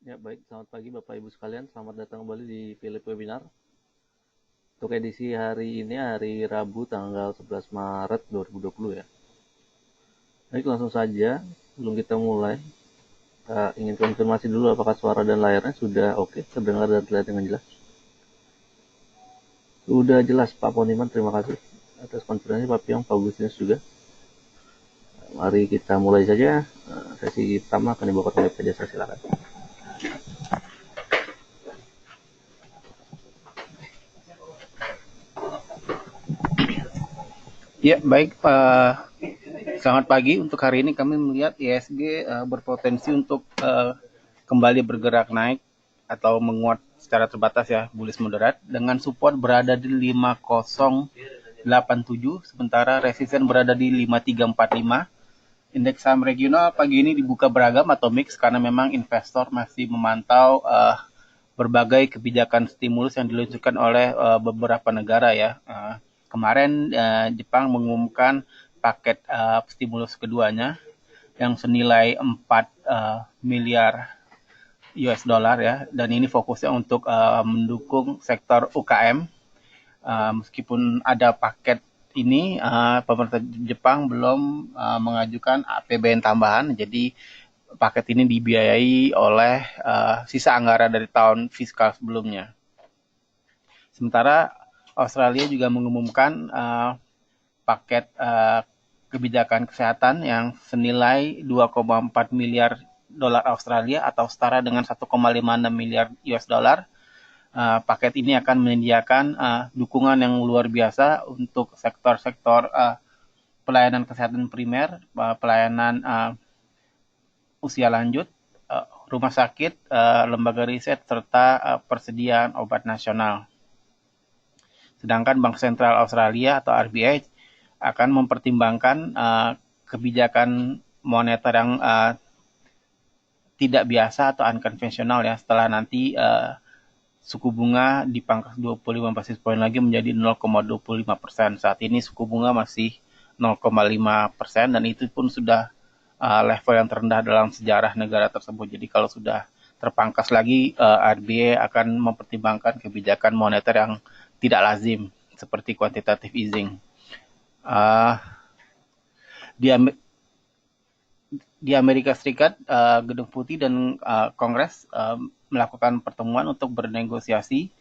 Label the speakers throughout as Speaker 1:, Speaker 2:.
Speaker 1: Ya, baik. Selamat pagi Bapak Ibu sekalian. Selamat datang kembali di Philip Webinar. Untuk edisi hari ini, hari Rabu tanggal 11 Maret 2020 ya. Baik, langsung saja. Sebelum kita mulai, ingin konfirmasi dulu apakah suara dan layarnya sudah oke, terdengar dan terlihat dengan jelas. Sudah jelas Pak Poniman, terima kasih atas konfirmasi Pak Piong, Pak Agustinus juga. Mari kita mulai saja. Sesi pertama akan dibawa oleh Pak Jasa, silakan.
Speaker 2: Ya, baik. Selamat pagi. Untuk hari ini kami melihat ISG berpotensi untuk kembali bergerak naik atau menguat secara terbatas ya, bullish moderat, dengan support berada di 5087, sementara resisten berada di 5345. Indeks saham regional pagi ini dibuka beragam atau mix karena memang investor masih memantau berbagai kebijakan stimulus yang diluncurkan oleh beberapa negara ya. Kemarin Jepang mengumumkan paket stimulus keduanya yang senilai 4 miliar US dollar ya, dan ini fokusnya untuk mendukung sektor UKM. Meskipun ada paket ini, pemerintah Jepang belum mengajukan APBN tambahan, jadi paket ini dibiayai oleh sisa anggaran dari tahun fiskal sebelumnya. Sementara Australia juga mengumumkan paket kebijakan kesehatan yang senilai 2,4 miliar dolar Australia atau setara dengan 1,56 miliar US dollar. Paket ini akan menyediakan dukungan yang luar biasa untuk sektor-sektor pelayanan kesehatan primer, pelayanan usia lanjut, rumah sakit, lembaga riset, serta persediaan obat nasional. Sedangkan Bank Sentral Australia atau RBA akan mempertimbangkan kebijakan moneter yang tidak biasa atau unkonvensional ya, setelah nanti suku bunga dipangkas 25 basis point lagi menjadi 0,25%. Saat ini suku bunga masih 0,5% dan itu pun sudah level yang terendah dalam sejarah negara tersebut. Jadi kalau sudah terpangkas lagi, RBA akan mempertimbangkan kebijakan moneter yang tidak lazim seperti quantitative easing. Di Amerika Serikat, Gedung Putih dan Kongres melakukan pertemuan untuk bernegosiasi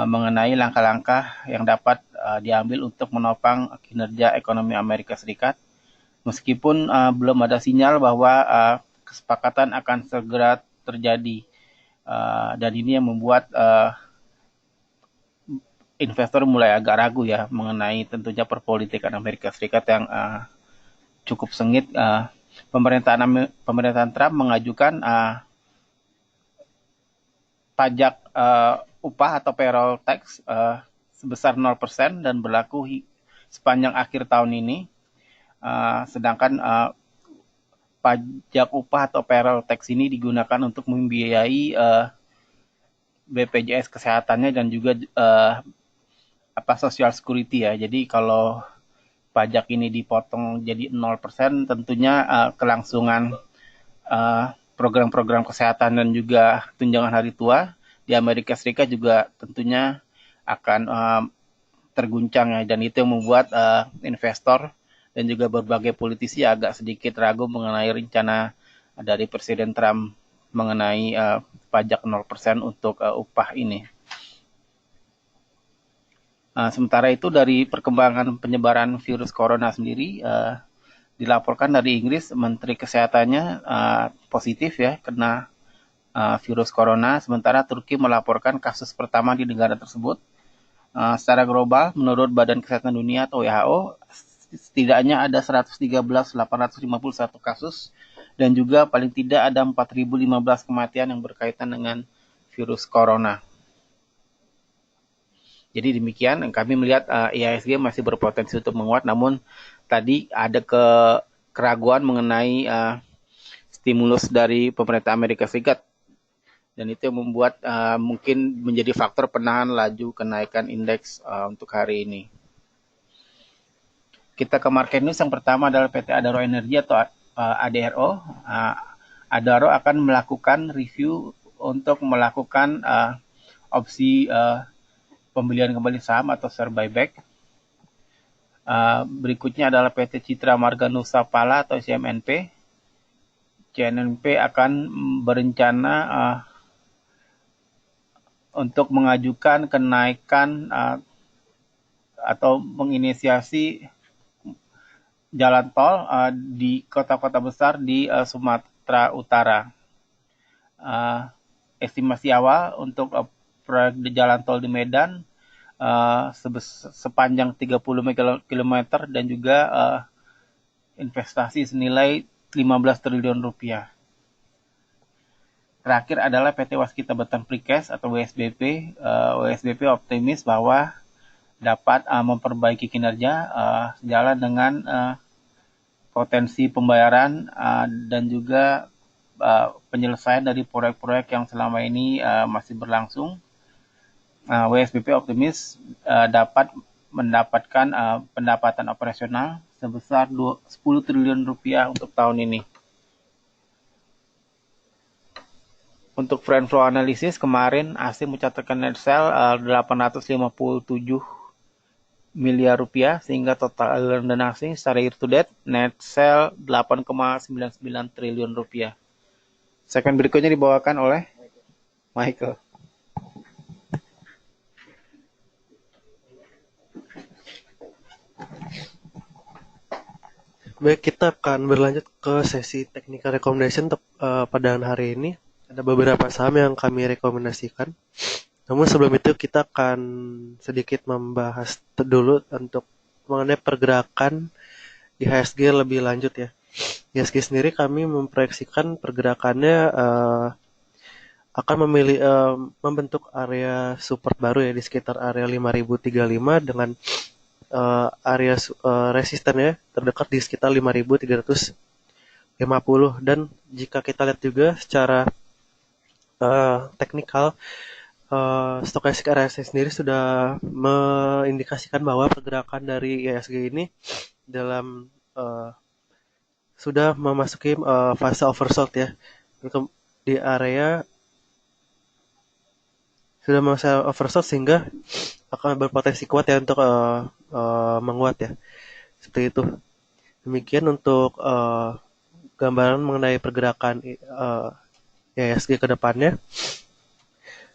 Speaker 2: mengenai langkah-langkah yang dapat diambil untuk menopang kinerja ekonomi Amerika Serikat. Meskipun belum ada sinyal bahwa kesepakatan akan segera terjadi, dan ini yang membuat investor mulai agak ragu ya mengenai tentunya perpolitikan Amerika Serikat yang cukup sengit. Pemerintahan Trump mengajukan pajak upah atau payroll tax sebesar 0% dan berlaku sepanjang akhir tahun ini. Sedangkan pajak upah atau payroll tax ini digunakan untuk membiayai BPJS kesehatannya dan juga social security ya. Jadi kalau pajak ini dipotong jadi 0%, tentunya kelangsungan program-program kesehatan dan juga tunjangan hari tua di Amerika Serikat juga tentunya akan terguncang ya, dan itu yang membuat investor dan juga berbagai politisi agak sedikit ragu mengenai rencana dari Presiden Trump mengenai pajak 0% untuk upah ini. Sementara itu dari perkembangan penyebaran virus corona sendiri, dilaporkan dari Inggris, Menteri Kesehatannya positif ya kena virus corona, sementara Turki melaporkan kasus pertama di negara tersebut. Secara global, menurut Badan Kesehatan Dunia atau WHO, setidaknya ada 113.851 kasus dan juga paling tidak ada 4.015 kematian yang berkaitan dengan virus corona. Jadi demikian, kami melihat IHSG masih berpotensi untuk menguat, namun tadi ada keraguan mengenai stimulus dari pemerintah Amerika Serikat. Dan itu yang membuat mungkin menjadi faktor penahan laju kenaikan indeks untuk hari ini. Kita ke market news. Yang pertama adalah PT Adaro Energi atau ADRO. Adaro akan melakukan review untuk melakukan opsi pembelian kembali saham atau share buyback. Berikutnya adalah PT Citra Marga Nusa Pala atau CMNP. CMNP akan berencana untuk mengajukan kenaikan atau menginisiasi jalan tol di kota-kota besar di Sumatera Utara. Estimasi awal untuk proyek di jalan tol di Medan sepanjang 30 km dan juga investasi senilai 15 triliun rupiah. Terakhir adalah PT Waskita Beton Precast atau WSBP. WSBP optimis bahwa dapat memperbaiki kinerja sejalan dengan potensi pembayaran dan juga penyelesaian dari proyek-proyek yang selama ini masih berlangsung. WSBP optimis dapat mendapatkan pendapatan operasional sebesar 10 triliun rupiah untuk tahun ini. Untuk free flow analysis kemarin ASIM mencatatkan net sale 857 miliar rupiah sehingga total aliran dana asing secara year to date net sale 8,99 triliun rupiah. Segmen berikutnya dibawakan oleh Michael.
Speaker 3: Baik, kita akan berlanjut ke sesi technical recommendation untuk pada hari ini. Ada beberapa saham yang kami rekomendasikan. Namun sebelum itu kita akan sedikit membahas dulu untuk mengenai pergerakan IHSG lebih lanjut ya. IHSG sendiri kami memproyeksikan pergerakannya akan membentuk area support baru ya di sekitar area 5035 dengan area resistennya terdekat di sekitar 5350. Dan jika kita lihat juga secara teknikal, Stochastic RSI sendiri sudah mengindikasikan bahwa pergerakan dari IHSG ini dalam sudah memasuki fase oversold ya. Untuk di area sudah masuk oversold sehingga akan berpotensi kuat ya untuk menguat ya. Seperti itu. Demikian untuk gambaran mengenai pergerakan IHSG ke depannya.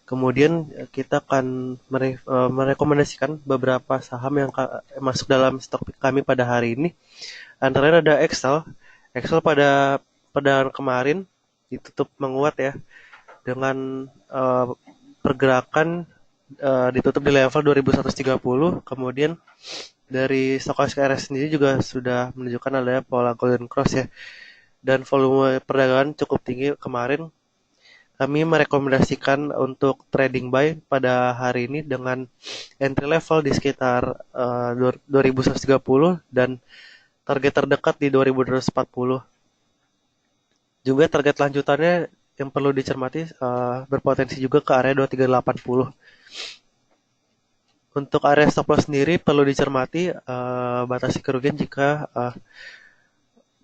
Speaker 3: Kemudian kita akan merekomendasikan beberapa saham yang masuk dalam stok kami pada hari ini. Antara lain ada Excel. Excel pada perdagangan kemarin ditutup menguat ya dengan pergerakan ditutup di level 2130. Kemudian dari Stochastic RSI sendiri juga sudah menunjukkan adanya pola golden cross ya. Dan volume perdagangan cukup tinggi kemarin. Kami merekomendasikan untuk trading buy pada hari ini dengan entry level di sekitar 2130 dan target terdekat di 2240. Juga target lanjutannya yang perlu dicermati berpotensi juga ke area 2380. Untuk area stop loss sendiri perlu dicermati batasi kerugian jika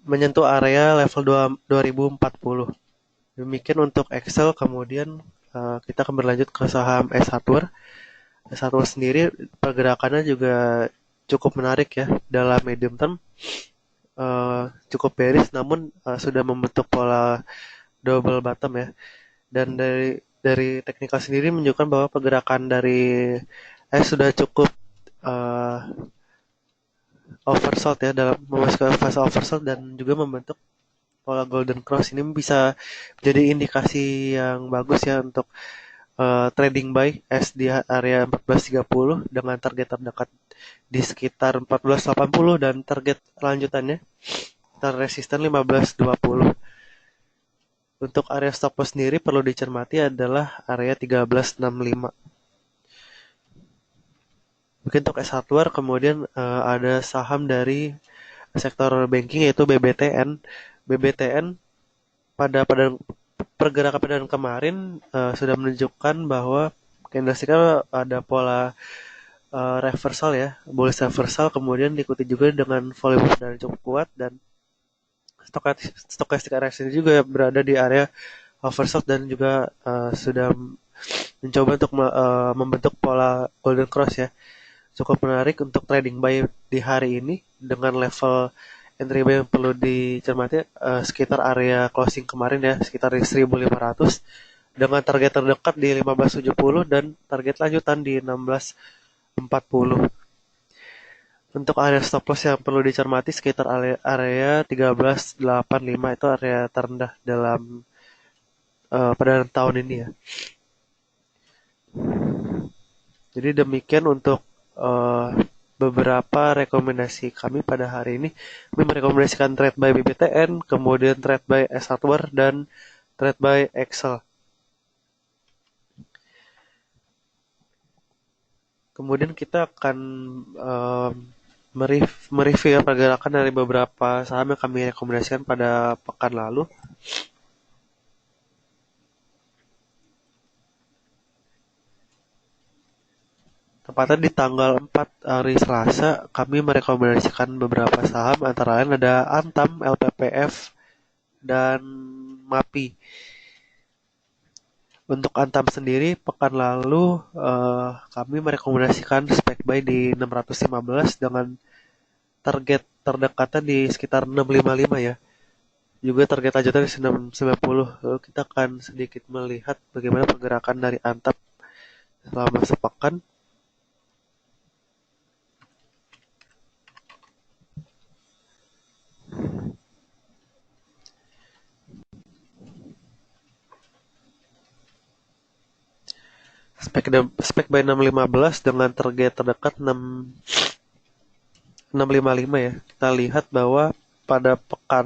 Speaker 3: menyentuh area level 2040. Demikian untuk Excel. Kemudian kita akan berlanjut ke saham S Hardware. S Hardware sendiri pergerakannya juga cukup menarik ya dalam medium term, cukup bearish namun sudah membentuk pola double bottom ya. Dan dari teknikal sendiri menunjukkan bahwa pergerakan dari sudah cukup oversold ya, dalam memasuki fase oversold dan juga membentuk pola golden cross. Ini bisa jadi indikasi yang bagus ya untuk trading buy di area 1430 dengan target terdekat di sekitar 1480 dan target lanjutannya resisten 1520. Untuk area stop loss sendiri perlu dicermati adalah area 1365. Mungkin untuk S Hardware. Kemudian ada saham dari sektor banking yaitu BBTN. BBTN pada pergerakan pada kemarin sudah menunjukkan bahwa candlestick ada pola reversal ya, bullish reversal, kemudian diikuti juga dengan volume yang cukup kuat dan Stochastic RSI ini juga berada di area oversold dan juga sudah mencoba untuk membentuk pola golden cross ya. Cukup menarik untuk trading buy di hari ini dengan level entry buy yang perlu dicermati sekitar area closing kemarin ya, sekitar di 1500 dengan target terdekat di 1570 dan target lanjutan di 1640. Untuk area stop loss yang perlu dicermati sekitar area 1385 itu area terendah dalam pada tahun ini ya. Jadi demikian untuk beberapa rekomendasi kami pada hari ini. Kami merekomendasikan trade by BBTN, kemudian trade by S-Hardware, dan trade by Excel. Kemudian kita akan mereview pergerakan dari beberapa saham yang kami rekomendasikan pada pekan lalu. Tepatnya di tanggal 4 hari Selasa, kami merekomendasikan beberapa saham, antara lain ada Antam, LPPF, dan MAPI. Untuk Antam sendiri, pekan lalu kami merekomendasikan spek buy di 615 dengan target terdekatnya di sekitar 655 ya. Juga target lanjutan di 690. Lalu kita akan sedikit melihat bagaimana pergerakan dari Antam selama sepekan. Spek by 615 dengan target terdekat 655 ya. Kita lihat bahwa pada pekan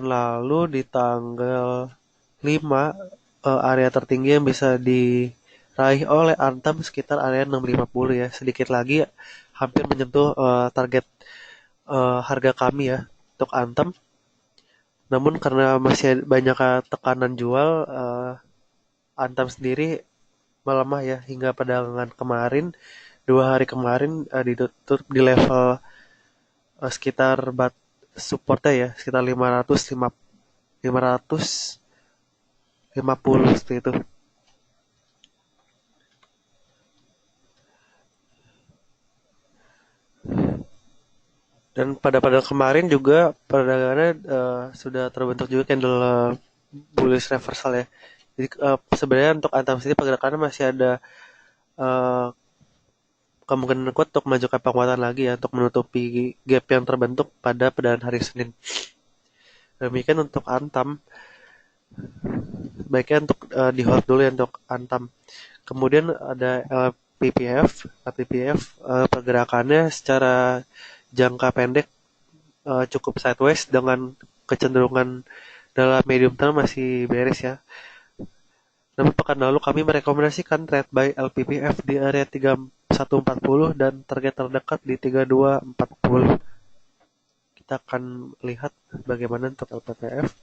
Speaker 3: lalu di tanggal 5 area tertinggi yang bisa diraih oleh Antam sekitar area 650 ya. Sedikit lagi hampir menyentuh target harga kami ya untuk Antam. Namun karena masih banyak tekanan jual, Antam sendiri melemah ya hingga perdagangan kemarin, 2 hari kemarin ditutup di level sekitar supportnya ya, sekitar 550 seperti itu. Dan pada kemarin juga perdagangannya sudah terbentuk juga candle bullish reversal ya. Jadi sebenarnya untuk Antam sendiri pergerakannya masih ada kemungkinan kuat untuk menunjukkan penguatan lagi ya untuk menutupi gap yang terbentuk pada perdagangan hari Senin. Demikian untuk Antam. Baiknya untuk di hold dulu ya untuk Antam. Kemudian ada LPPF. Pergerakannya secara jangka pendek cukup sideways dengan kecenderungan dalam medium term masih bearish ya. Namun pekan lalu kami merekomendasikan trade buy LPPF di area 3140 dan target terdekat di 3240. Kita akan lihat bagaimana untuk LPPF.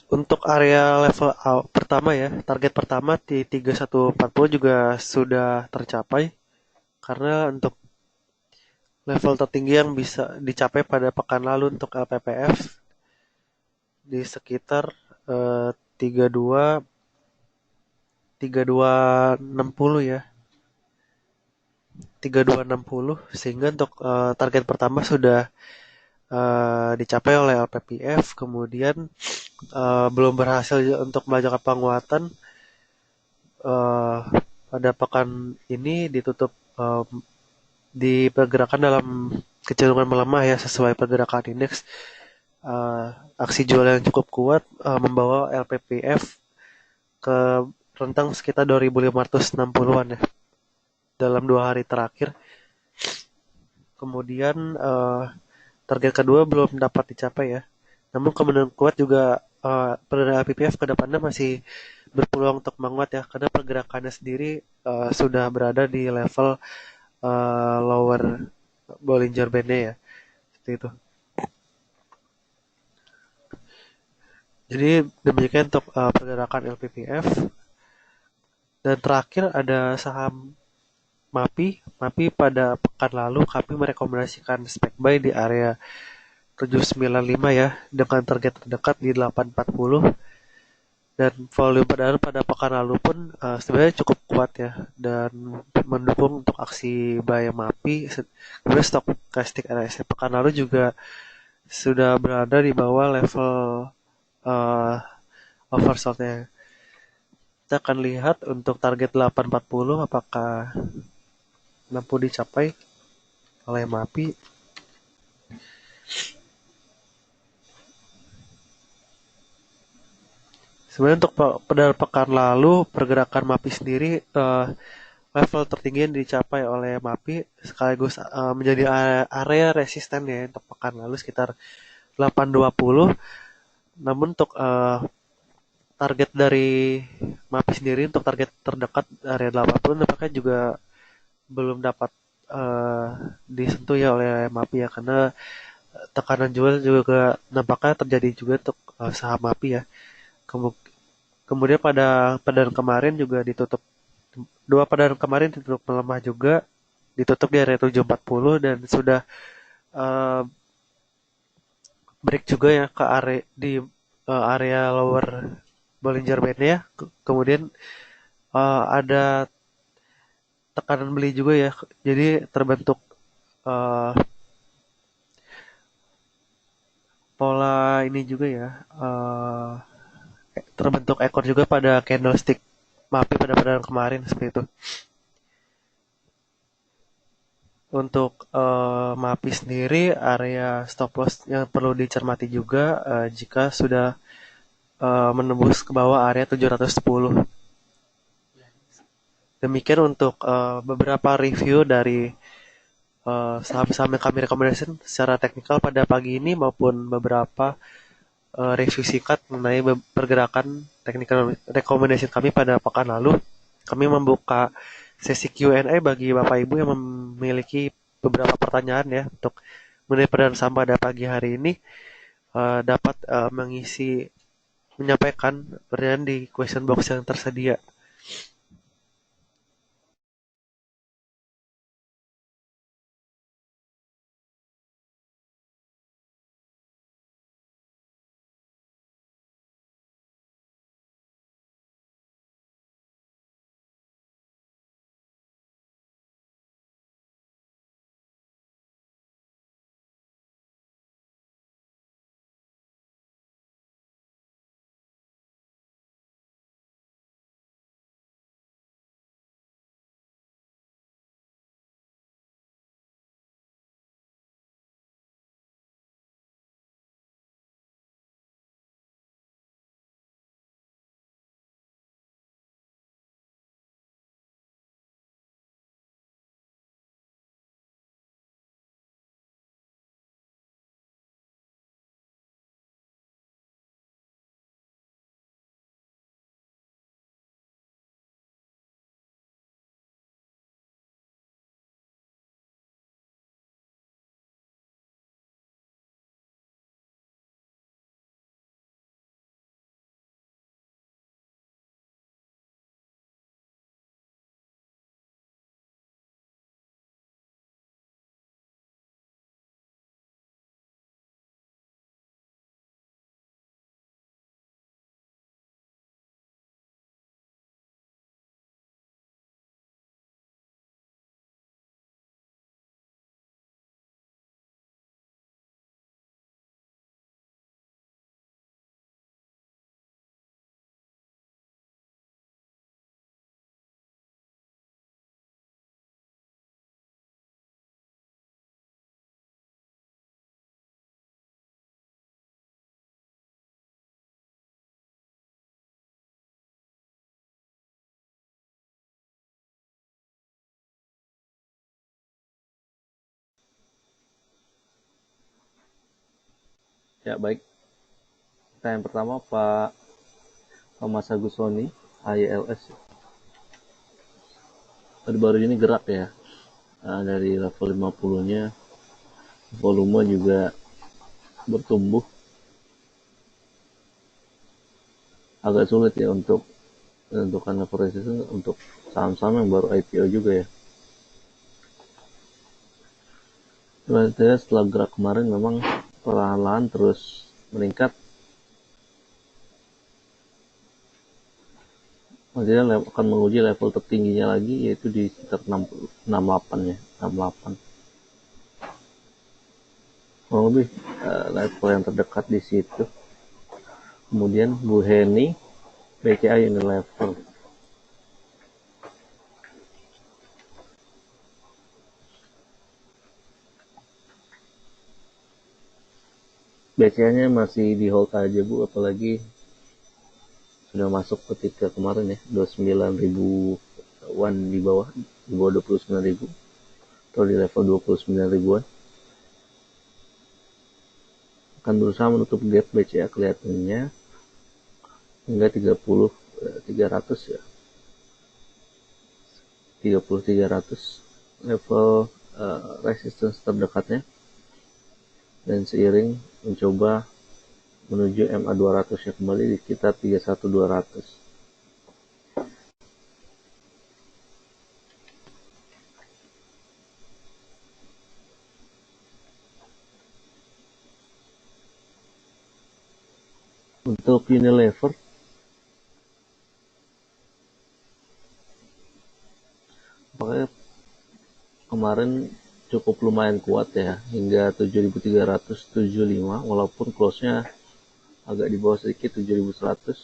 Speaker 3: Untuk area level pertama ya, target pertama di 3140 juga sudah tercapai. Karena untuk level tertinggi yang bisa dicapai pada pekan lalu untuk LPPF di sekitar 3260 ya. 3260 sehingga untuk target pertama sudah dicapai oleh LPPF, kemudian belum berhasil untuk melakukan penguatan. Pada pekan ini ditutup di pergerakan dalam kecenderungan melemah ya sesuai pergerakan indeks. Aksi jual yang cukup kuat membawa LPPF ke rentang sekitar 2560-an ya dalam 2 hari terakhir. Kemudian target kedua belum dapat dicapai ya. Namun kemungkinan kuat juga perdana LPPF ke depannya masih berpeluang untuk menguat ya, karena pergerakannya sendiri sudah berada di level lower Bollinger Band ya, seperti itu. Jadi demikian untuk pergerakan LPPF. Dan terakhir ada saham MAPI. MAPI pada pekan lalu kami merekomendasikan spek buy di area 795 ya, dengan target terdekat di 840. Dan volume pada pekan lalu pun sebenarnya cukup kuat ya, dan mendukung untuk aksi buy MAPI. Kemudian stokastik RSI pekan lalu juga sudah berada di bawah level uh, oversold-nya. Kita akan lihat untuk target 840 apakah mampu dicapai oleh MAPI. Sebenarnya untuk pada pekan lalu pergerakan MAPI sendiri level tertinggi yang dicapai oleh MAPI sekaligus menjadi area resisten ya untuk pekan lalu sekitar 820. Namun untuk target dari MAPI sendiri untuk target terdekat area 80 nampaknya juga belum dapat disentuh ya oleh MAPI ya, karena tekanan jual juga nampaknya terjadi juga untuk saham MAPI ya. Kemudian pada perdana kemarin juga ditutup, dua perdana kemarin ditutup melemah juga, ditutup di area 740 dan sudah uh, break juga ya ke area di area lower Bollinger Band ya. Kemudian ada tekanan beli juga ya. Jadi terbentuk uh, pola ini juga ya. Terbentuk ekor juga pada candlestick MAPI pada perdana kemarin seperti itu. Untuk MAPI sendiri area stop loss yang perlu dicermati juga jika sudah menembus ke bawah area 710. Demikian untuk beberapa review dari saham-saham yang kami rekomendasikan secara teknikal pada pagi ini maupun beberapa review singkat mengenai pergerakan technical recommendation kami pada pekan lalu. Kami membuka sesi Q&A bagi Bapak Ibu yang memiliki beberapa pertanyaan ya untuk mengenai perdana saham pada pagi hari ini, dapat menyampaikan pertanyaan di question box yang tersedia.
Speaker 1: Ya, baik. Pertanyaan pertama Pak Thomas Agusoni, ILS. Baru ini gerak ya. Dari level 50-nya volume juga bertumbuh. agak sulit ya untuk menentukan level resistance untuk saham-saham yang baru IPO juga ya. Sebenarnya setelah gerak kemarin memang perlahan-lahan terus meningkat. Maksudnya akan menguji level tertingginya lagi, yaitu di sekitar 68 ya, 68. Kurang lebih level yang terdekat di situ. Kemudian Bu Heni, BCA Unilever. BCA-nya masih di hold aja Bu, apalagi sudah masuk ketika kemarin ya 29.000-an di bawah 29.000 atau di level 29 ribuan. Akan berusaha menutup gap BCA kelihatannya hingga 300 ya, 300 level resistance terdekatnya, dan seiring mencoba menuju MA 200 ya, kembali di sekitar 31.200. Untuk Unilever, makanya kemarin cukup lumayan kuat ya, hingga 7.375, walaupun close-nya agak di bawah sedikit 7.100.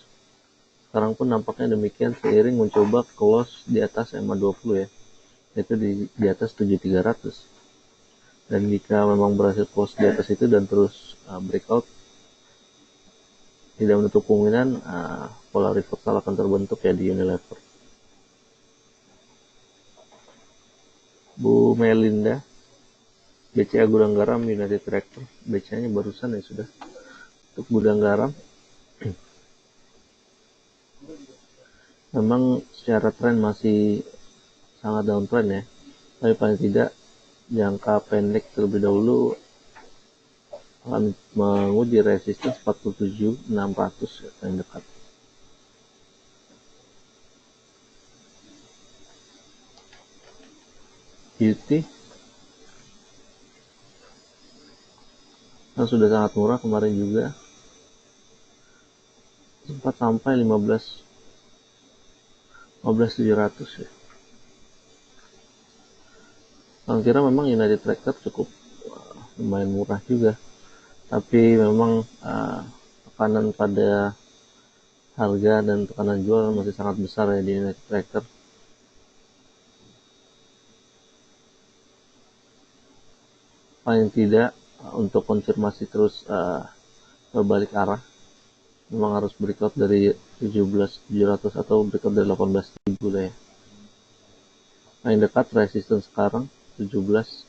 Speaker 1: Sekarang pun nampaknya demikian seiring mencoba close di atas MA 20 ya, yaitu di atas 7.300. Dan jika memang berhasil close di atas itu dan terus breakout, tidak menutup kemungkinan pola reversal akan terbentuk ya di Unilever. Bu Melinda, BCA Gudang Garam United Tractor, BCA-nya barusan ya sudah. Untuk Gudang Garam, memang secara tren masih sangat downtrend ya, tapi paling tidak jangka pendek terlebih dahulu akan menguji resistance 47.600 yang dekat. Beauty yang sudah sangat murah kemarin juga, sempat sampai 15.700 ya. Saya kira memang United Tractor cukup lumayan murah juga, tapi memang tekanan pada harga dan tekanan jual masih sangat besar ya di United Tractor. Paling tidak untuk konfirmasi terus berbalik arah, memang harus breakout dari 17.700 atau breakout dari 18.000 lah ya. Paling dekat resistance sekarang 17.200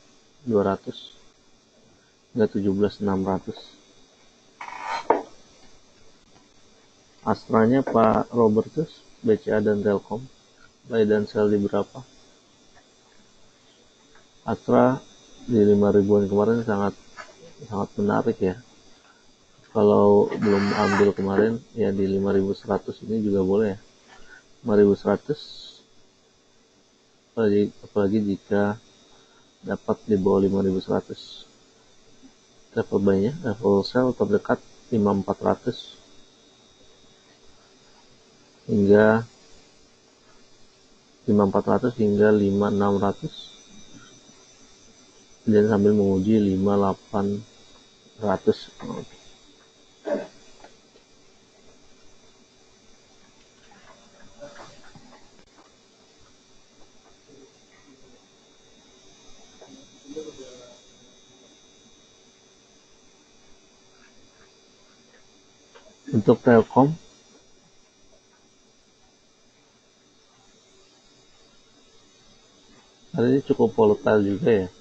Speaker 1: hingga 17.600. Astranya Pak Robertus, BCA dan Telkom, buy dan sell di berapa? Astra di 5.000-an kemarin sangat menarik ya. Kalau belum ambil kemarin ya di 5.100 ini juga boleh ya. 5.100 apalagi jika dapat di bawah 5.100. Level buy-nya, level sell terdekat 5.400 hingga 5.400 hingga 5.600, dan sambil menguji 5.800. Untuk Telkom, hari ini cukup volatile juga ya.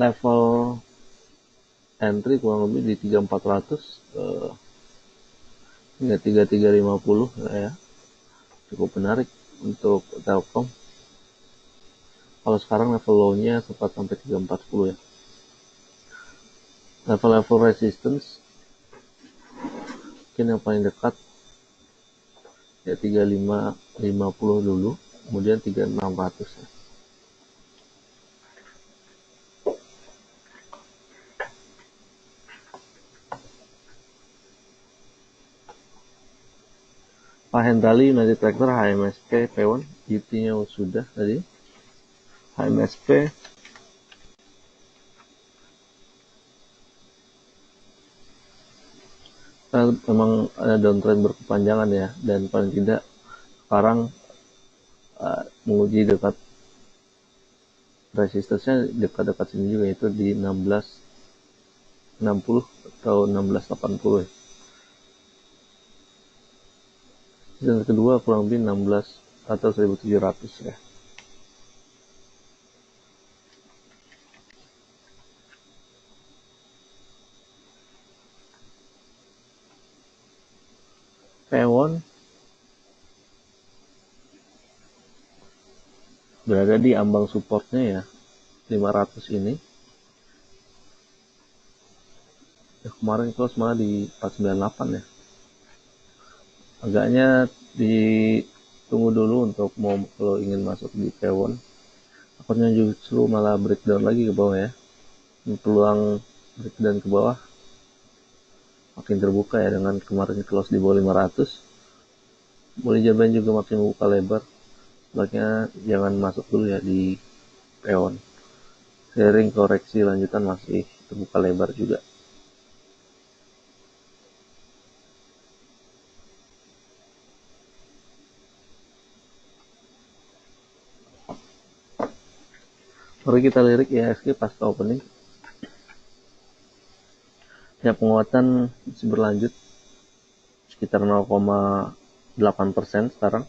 Speaker 1: Level entry kurang lebih di 3.400 hingga 3.350 ya. Cukup menarik untuk Telkom. Kalau sekarang level low-nya sempat sampai 3.40 ya. Level resistance mungkin yang paling dekat ya 3550 dulu, kemudian 3600 ya. Pak Hendrali United Tractor HMSP P1 GT-nya sudah tadi. HMSP memang ada downtrend berkepanjangan ya, dan paling tidak sekarang menguji dekat resistance-nya dekat-dekat sini juga, yaitu di 1660 atau 1680 ya. Dan kedua kurang lebih 16 atau 1700 ya. Pewon berada di ambang supportnya ya, 500 ini. Ya, kemarin close malah di 498 ya. Agaknya ditunggu dulu untuk mau kalau ingin masuk di Pewon. Takutnya justru malah breakdown lagi ke bawah ya. Peluang breakdown ke bawah makin terbuka ya, dengan kemarin close di bawah 500. Boleh jawaban juga makin membuka lebar. Sebaiknya jangan masuk dulu ya di Pewon. Sharing koreksi lanjutan masih terbuka lebar juga. Mari kita lirik IHSG pasca opening. Ya, penguatan masih berlanjut sekitar 0,8% sekarang,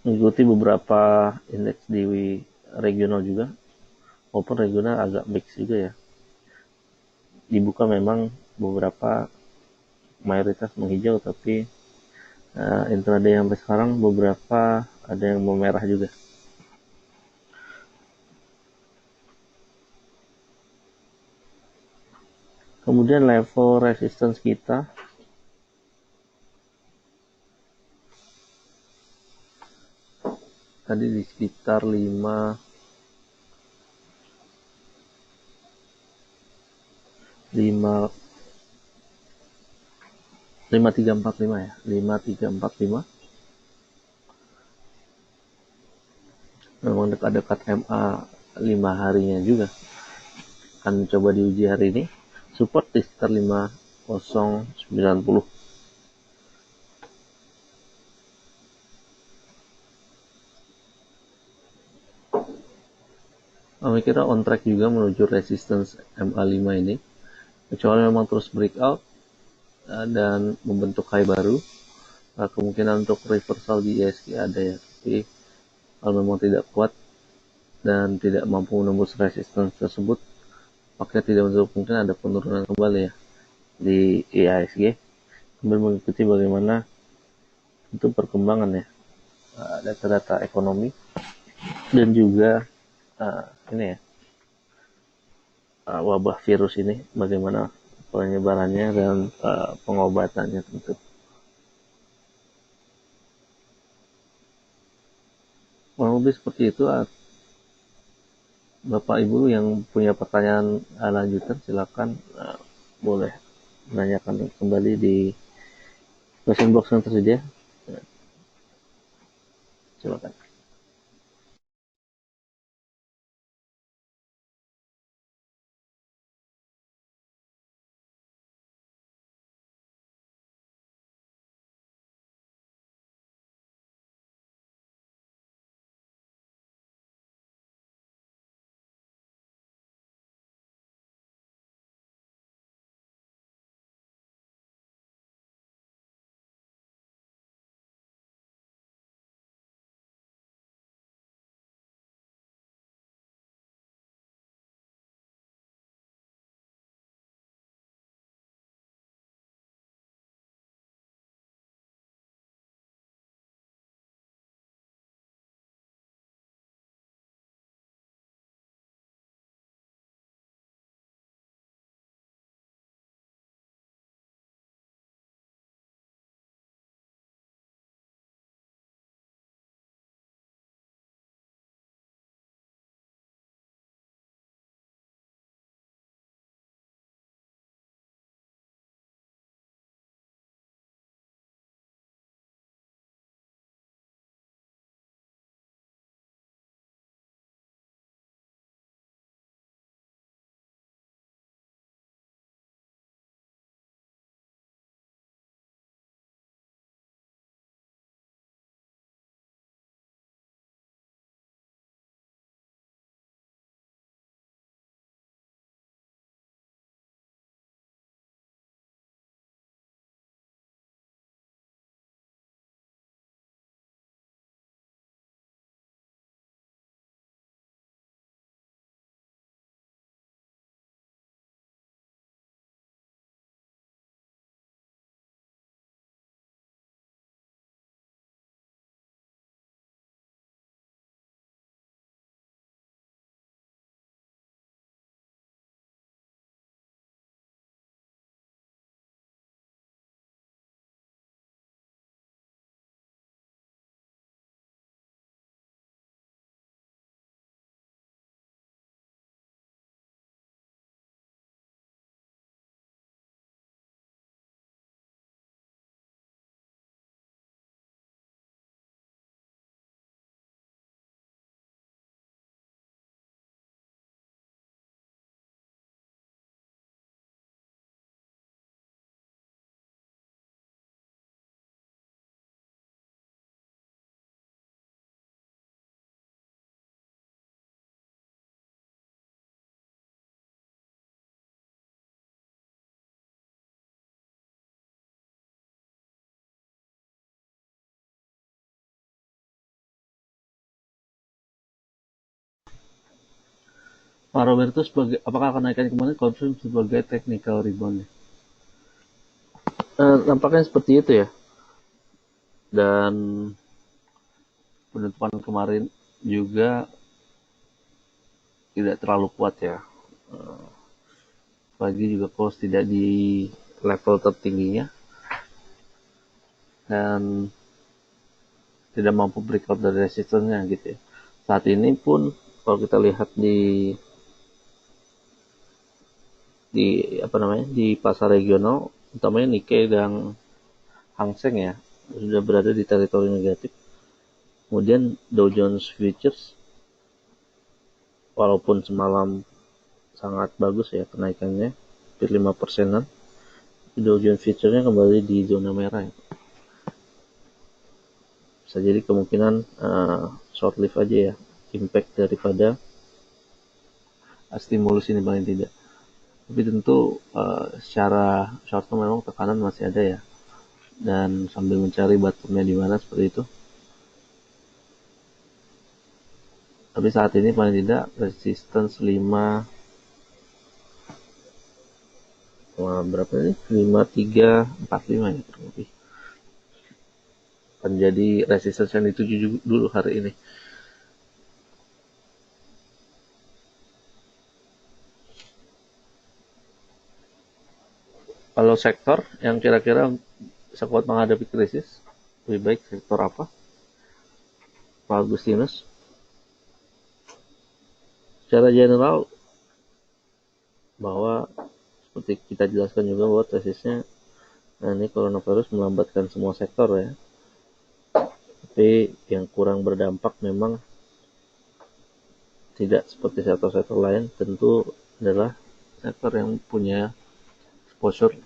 Speaker 1: mengikuti beberapa indeks di regional juga, walaupun regional agak mix juga ya. Dibuka memang beberapa mayoritas menghijau, tapi intraday sampai sekarang beberapa ada yang memerah juga. Kemudian level resistance kita tadi di sekitar 5345 ya, 5345. Memang dekat-dekat MA 5 harinya juga. Akan coba diuji hari ini. Support di sekitar 5090. Kami kira on track juga menuju resistance MA5 ini, kecuali memang terus breakout dan membentuk high baru. Kemungkinan untuk reversal di ISG ada ya, tapi kalau memang tidak kuat dan tidak mampu menembus resistance tersebut, maka tidak menutup mungkin ada penurunan kembali ya di IHSG, sambil mengikuti bagaimana itu perkembangan ya data-data ekonomi dan juga ini ya wabah virus ini, bagaimana penyebarannya dan pengobatannya tentu. Kurang lebih seperti itu. Bapak Ibu yang punya pertanyaan lanjutan silakan boleh menanyakan kembali di question box yang tersedia. Silakan. Parameter itu sebagai apakah kenaikan kemarin konsumsi sebagai technical rebound? Nampaknya seperti itu ya. Dan penutupan kemarin juga tidak terlalu kuat ya. Pagi juga close tidak di level tertingginya dan tidak mampu breakout dari resistennya gitu ya. Saat ini pun kalau kita lihat di pasar regional, utamanya Nikkei dan Hang Seng ya, sudah berada di teritori negatif. Kemudian Dow Jones Futures walaupun semalam sangat bagus ya kenaikannya hampir 5%-an, Dow Jones Futures-nya kembali di zona merah ya. Bisa jadi kemungkinan short live aja ya impact daripada stimulus ini paling tidak. Tapi tentu secara short term memang tekanan masih ada ya, dan sambil mencari bottomnya di mana seperti itu. Tapi saat ini paling tidak resistance 5 berapa nih? 5345 ya kurang lebih. Akan jadi resistance yang dituju dulu hari ini. Kalau sektor yang kira-kira sekuat menghadapi krisis, lebih baik sektor apa? Pak Agustinus? Secara general, bahwa seperti kita jelaskan juga bahwa tesisnya ini coronavirus melambatkan semua sektor ya. Tapi yang kurang berdampak memang tidak seperti sektor-sektor lain, tentu adalah sektor yang punya exposure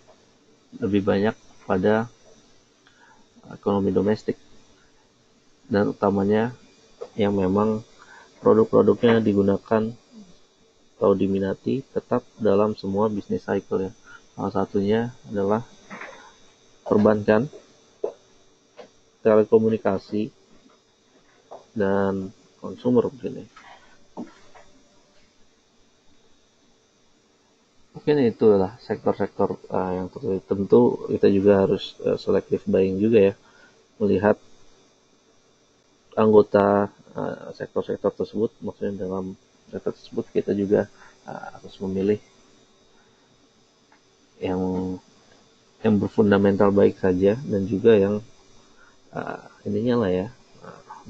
Speaker 1: lebih banyak pada ekonomi domestik, dan utamanya yang memang produk-produknya digunakan atau diminati tetap dalam semua bisnis cycle ya. Salah satunya adalah perbankan, telekomunikasi, dan konsumer mungkin ya. Mungkin itulah sektor-sektor yang terlihat. Tentu kita juga harus selective buying juga ya, melihat anggota sektor-sektor tersebut. Maksudnya dalam sektor tersebut kita juga harus memilih yang berfundamental baik saja, dan juga yang ininya lah ya,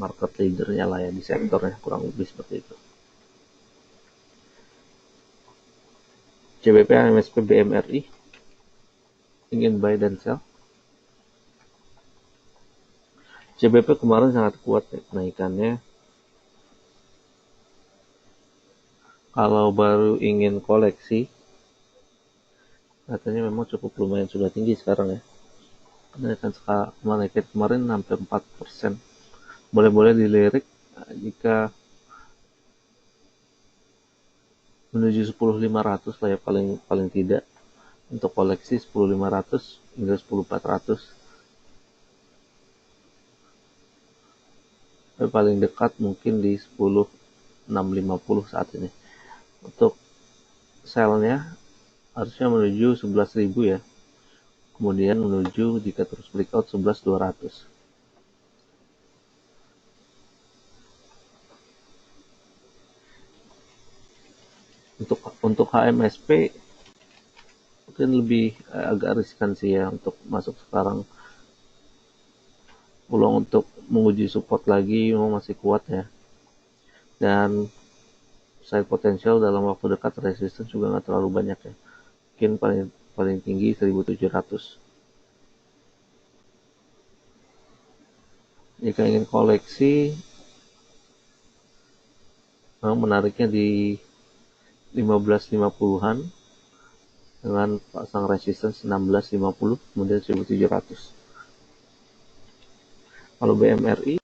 Speaker 1: market leadernya lah ya di sektornya, kurang lebih seperti itu. CBP, MSP, BMRI ingin buy dan sell. CBP kemarin sangat kuat ya kenaikannya. Kalau baru ingin koleksi, katanya memang cukup lumayan sudah tinggi sekarang ya. Kenaikan kemarin hampir 4%. Boleh-boleh dilirik jika menuju 10.500 lah ya, paling tidak untuk koleksi 10.500 hingga 10.400. Tapi paling dekat mungkin di 10.650 saat ini. Untuk sell-nya harusnya menuju 11.000 ya. Kemudian menuju jika terus breakout 11.200. Untuk HMSP mungkin lebih agak riskan sih ya untuk masuk sekarang. Peluang untuk menguji support lagi memang masih kuat ya, dan side potensial dalam waktu dekat resistance juga nggak terlalu banyak ya, mungkin paling tinggi 1.700. Jika ingin koleksi, memang menariknya di 15.50-an dengan pasang resistance 16.50, kemudian 1.700. Kalau BMRI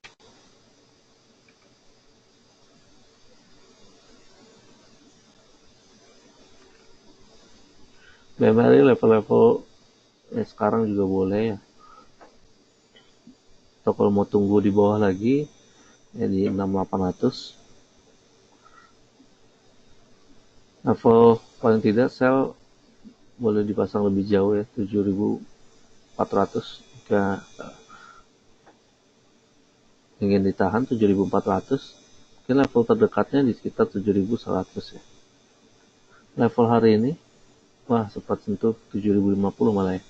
Speaker 1: level-level sekarang juga boleh ya, atau kalau mau tunggu di bawah lagi ya di 6.800. Level paling tidak sell boleh dipasang lebih jauh ya, 7.400. Jika ingin ditahan 7.400, mungkin level terdekatnya di sekitar 7.100 ya. Level hari ini, wah sempat sentuh 7.050 malah ya,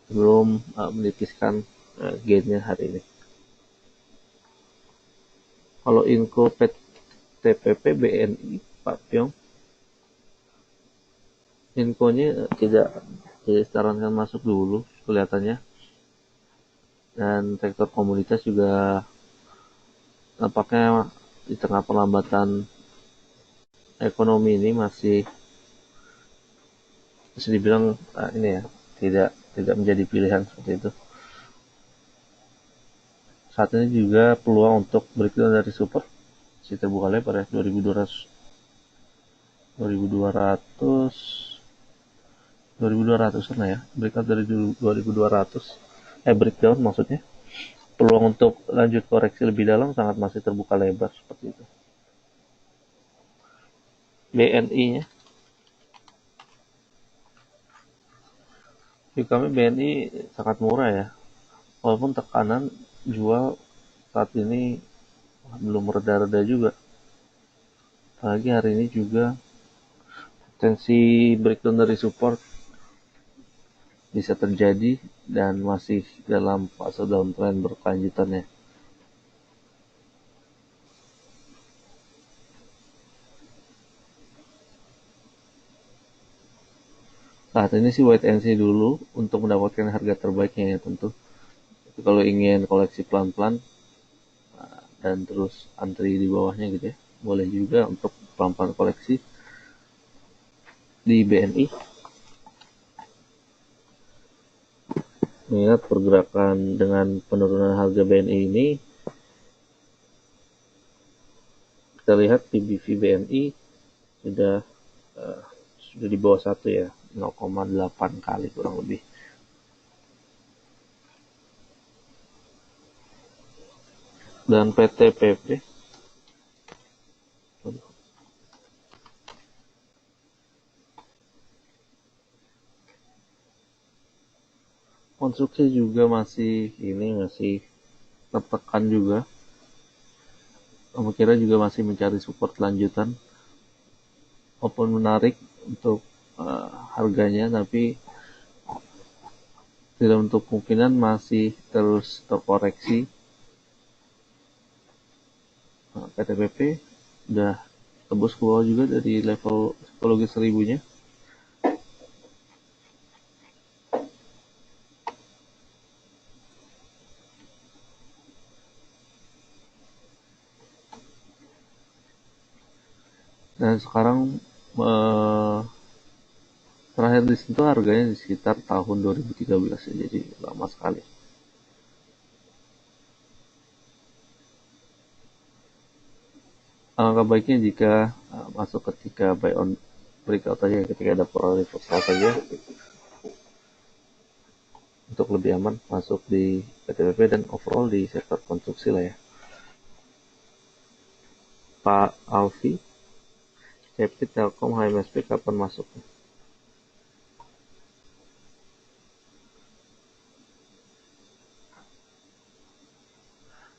Speaker 1: belum menipiskan gainnya hari ini. Kalau info TPP BNI Pak Pyong, infonya tidak disarankan masuk dulu kelihatannya, dan sektor komoditas juga nampaknya di tengah perlambatan ekonomi ini masih bisa dibilang ini ya, tidak menjadi pilihan seperti itu. Saat ini juga peluang untuk breakdown dari support masih terbuka lebar ya, 2200 2200-an ya, breakout dari 2200, breakdown maksudnya. Peluang untuk lanjut koreksi lebih dalam sangat masih terbuka lebar seperti itu. BNI-nya, di kami BNI sangat murah ya, walaupun tekanan jual saat ini belum reda-reda juga. Apalagi hari ini juga potensi breakdown dari support bisa terjadi dan masih dalam fase downtrend berkelanjutannya. Saat ini sih wait and see dulu untuk mendapatkan harga terbaiknya ya tentu. Tapi kalau ingin koleksi pelan-pelan dan terus antri di bawahnya gitu ya, boleh juga untuk pelan-pelan koleksi di BNI. Mengingat pergerakan dengan penurunan harga BNI ini, kita lihat PBV BNI sudah di bawah 1 ya, 0,8 kali kurang lebih. Dan PTPP konstruksi juga masih tertekan juga. Kira juga masih mencari support lanjutan. Walaupun menarik untuk harganya, tapi tidak untuk kemungkinan masih terus terkoreksi. PTPP udah tembus ke bawah juga dari level psikologi 1000-nya. Dan sekarang terakhir disentuh harganya di sekitar tahun 2013 ya, jadi lama sekali. Alangkah baiknya jika masuk ketika buy on breakout aja, ketika ada pola reversal saja, untuk lebih aman masuk di PTPP dan overall di sektor konstruksi lah ya. Pak Alfi, CP, Telkom, HMSP kapan masuk?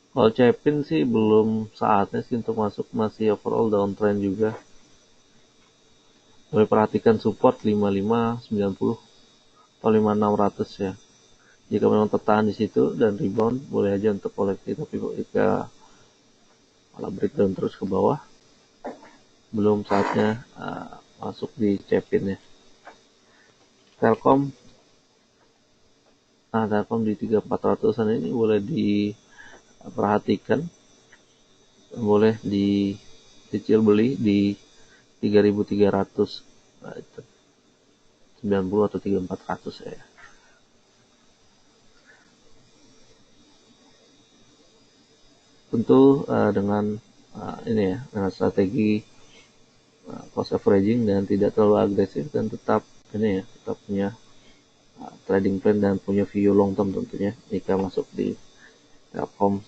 Speaker 1: Kalau Cepin sih belum saatnya sih untuk masuk, masih overall downtrend juga. Boleh perhatikan support 55, 90 atau 5600 ya. Jika memang tertahan di situ dan rebound, boleh aja untuk koleksi. Tapi jika malah breakdown terus ke bawah, belum saatnya masuk di Cepin ya. Telkom di 3400-an ini boleh diperhatikan, boleh dicicil beli di 3390 atau 3400 ya. Tentu dengan ini ya, dengan strategi cost averaging dan tidak terlalu agresif, dan tetap ini ya, tetap punya trading plan dan punya view long term tentunya jika masuk di Telkom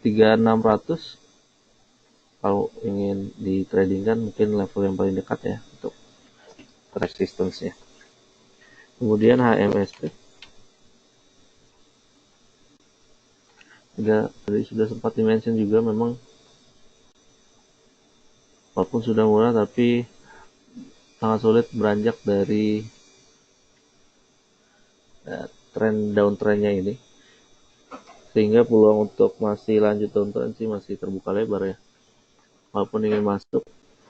Speaker 1: 3600 kalau ingin di trading kan mungkin level yang paling dekat ya untuk resistance-nya. Kemudian HMSP tadi sudah sempat dimention juga, memang walaupun sudah murah tapi sangat sulit beranjak dari tren downtrendnya ini, sehingga peluang untuk masih lanjut downtrend sih masih terbuka lebar ya. Walaupun ingin masuk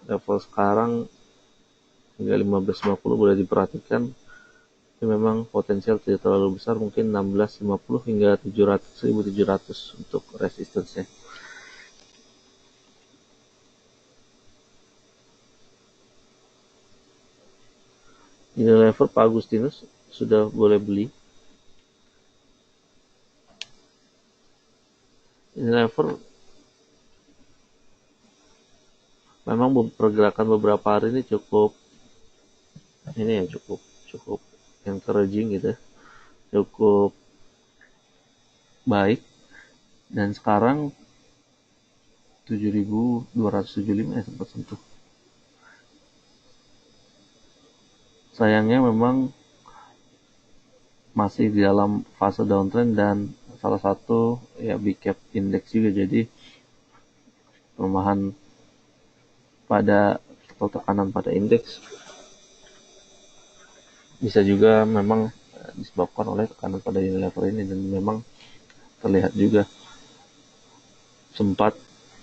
Speaker 1: level sekarang hingga 1550 boleh diperhatikan, ini memang potensial tidak terlalu besar, mungkin 1650 hingga 1700 untuk resistance-nya. Unilever Pak Agustinus sudah boleh beli. Unilever memang pergerakan beberapa hari ini cukup encouraging gitu, cukup baik, dan sekarang 7.275 ya sempat sentuh. Sayangnya memang masih di dalam fase downtrend dan salah satu ya big cap index juga, jadi pelemahan pada atau tekanan pada indeks bisa juga memang disebabkan oleh tekanan pada Unilever ini, dan memang terlihat juga sempat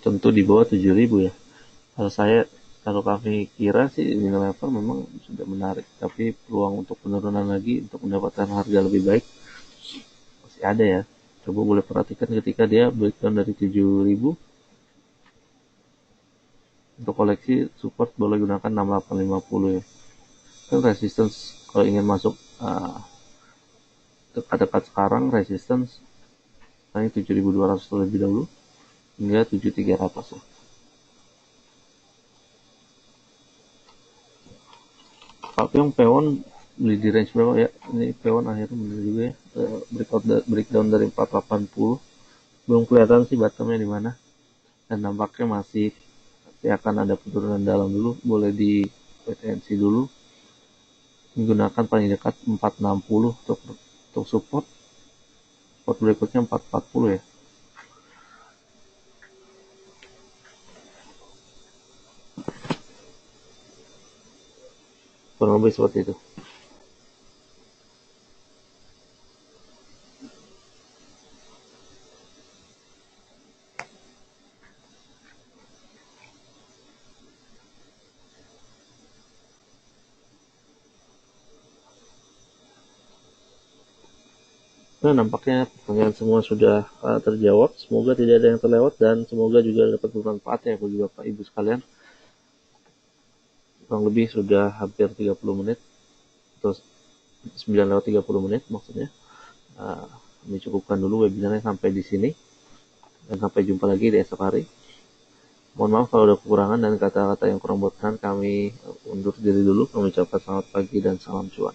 Speaker 1: tentu di bawah 7.000 ya. Kalau kami kira sih Unilever memang sudah menarik, tapi peluang untuk penurunan lagi untuk mendapatkan harga lebih baik masih ada ya. Coba boleh perhatikan ketika dia breakdown dari 7.000, untuk koleksi support boleh gunakan 6850 ya. Kan resistance kalau ingin masuk dekat-dekat sekarang, resistance naik 7.200 terlebih dahulu hingga 7.300 ya. Tapi yang Pewon beli di range berapa ya? Ini Pewon akhirnya bener juga ya, breakdown dari 480, belum kelihatan sih bottomnya di mana, dan nampaknya masih akan ada penurunan dalam dulu. Boleh di PTNC dulu, menggunakan paling dekat 460 untuk support berikutnya 440 ya. Kurang lebih seperti itu. Nah, nampaknya pertanyaan semua sudah terjawab. Semoga tidak ada yang terlewat dan semoga juga dapat bermanfaat ya bagi Bapak Ibu sekalian. Kurang lebih sudah hampir 30 menit, atau 9:30 menit maksudnya. Kami cukupkan dulu webinarnya sampai di sini, dan sampai jumpa lagi di esok hari. Mohon maaf kalau ada kekurangan dan kata-kata yang kurang berkenan. Kami undur diri dulu. Kami ucapkan selamat pagi dan salam cuan.